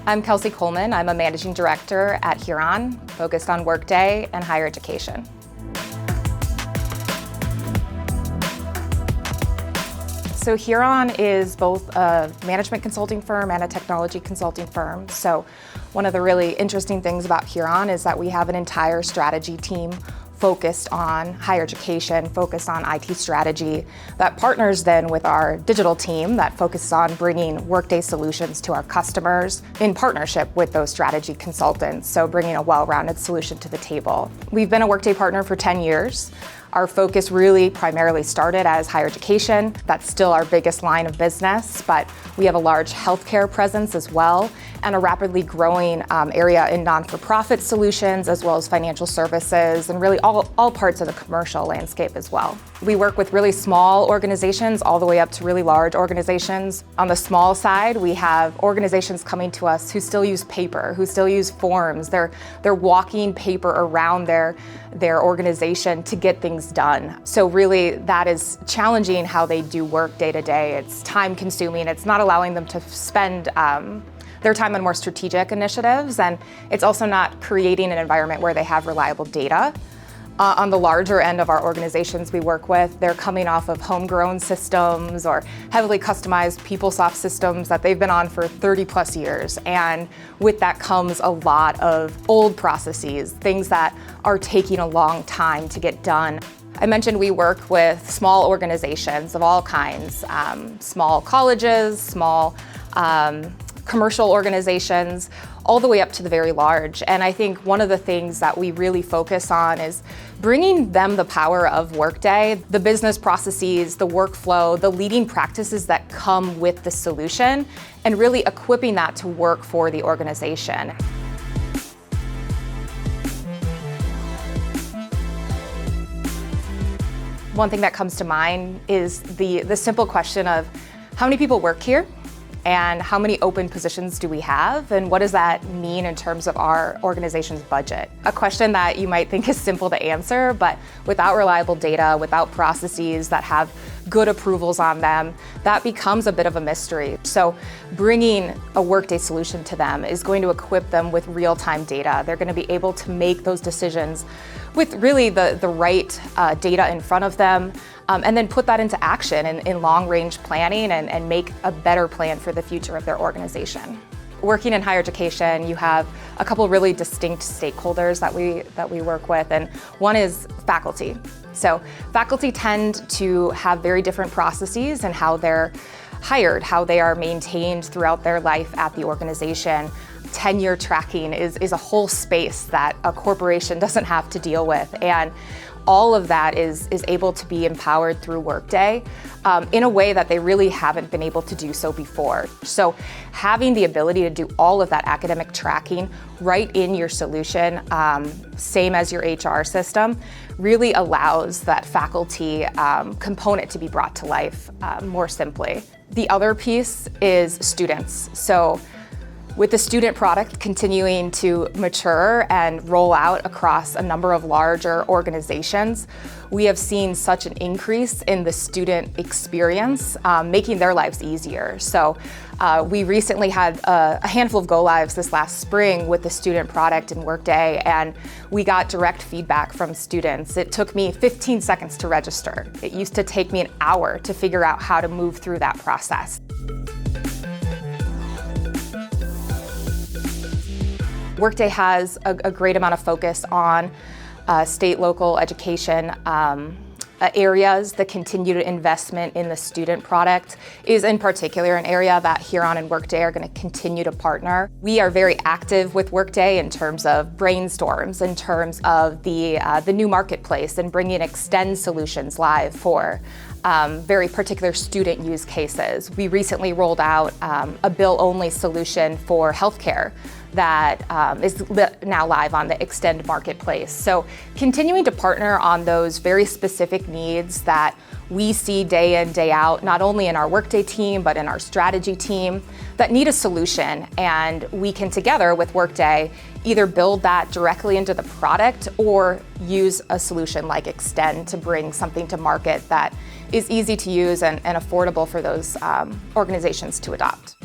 I'm Kelsey Coleman. I'm a managing director at Huron, focused on Workday and higher education. So Huron is both a management consulting firm and a technology consulting firm. So one of the really interesting things about Huron is that we have an entire strategy team focused on higher education, focused on IT strategy, that partners then with our digital team that focuses on bringing Workday solutions to our customers in partnership with those strategy consultants, so bringing a well-rounded solution to the table. We've been a Workday partner for 10 years. Our focus really primarily started as higher education. That's still our biggest line of business, but we have a large healthcare presence as well, and a rapidly growing area in non-for-profit solutions, as well as financial services, and really all parts of the commercial landscape as well. We work with really small organizations all the way up to really large organizations. On the small side, we have organizations coming to us who still use paper, who still use forms. They're walking paper around their organization to get things done. So really that is challenging how they do work day to day. It's time consuming. It's not allowing them to spend their time on more strategic initiatives, and it's also not creating an environment where they have reliable data. On the larger end of our organizations we work with, they're coming off of homegrown systems or heavily customized PeopleSoft systems that they've been on for 30 plus years. And with that comes a lot of old processes, things that are taking a long time to get done. I mentioned we work with small organizations of all kinds, small colleges, small commercial organizations, all the way up to the very large. And I think one of the things that we really focus on is bringing them the power of Workday, the business processes, the workflow, the leading practices that come with the solution, and really equipping that to work for the organization. One thing that comes to mind is the simple question of how many people work here? And how many open positions do we have? And what does that mean in terms of our organization's budget? A question that you might think is simple to answer, but without reliable data, without processes that have good approvals on them, that becomes a bit of a mystery. So bringing a Workday solution to them is going to equip them with real-time data. They're going to be able to make those decisions with really the right data in front of them, and then put that into action in long-range planning and make a better plan for the future of their organization. Working in higher education, you have a couple really distinct stakeholders that we work with, and one is faculty. So faculty tend to have very different processes in how they're hired, how they are maintained throughout their life at the organization. Tenure tracking is a whole space that a corporation doesn't have to deal with, and all of that is able to be empowered through Workday in a way that they really haven't been able to do so before. So having the ability to do all of that academic tracking right in your solution, same as your HR system, really allows that faculty component to be brought to life more simply. The other piece is students. So with the student product continuing to mature and roll out across a number of larger organizations, we have seen such an increase in the student experience, making their lives easier. So we recently had a handful of go-lives this last spring with the student product in Workday, and we got direct feedback from students. It took me 15 seconds to register. It used to take me an hour to figure out how to move through that process. Workday has a great amount of focus on state, local education areas. The continued investment in the student product is in particular an area that Huron and Workday are going to continue to partner. We are very active with Workday in terms of brainstorms, in terms of the new marketplace and bringing Extend solutions live for very particular student use cases. We recently rolled out a bill-only solution for healthcare that is now live on the Extend marketplace. So continuing to partner on those very specific needs that we see day in, day out, not only in our Workday team, but in our strategy team, that need a solution. And we can together with Workday either build that directly into the product or use a solution like Extend to bring something to market that is easy to use and affordable for those organizations to adopt.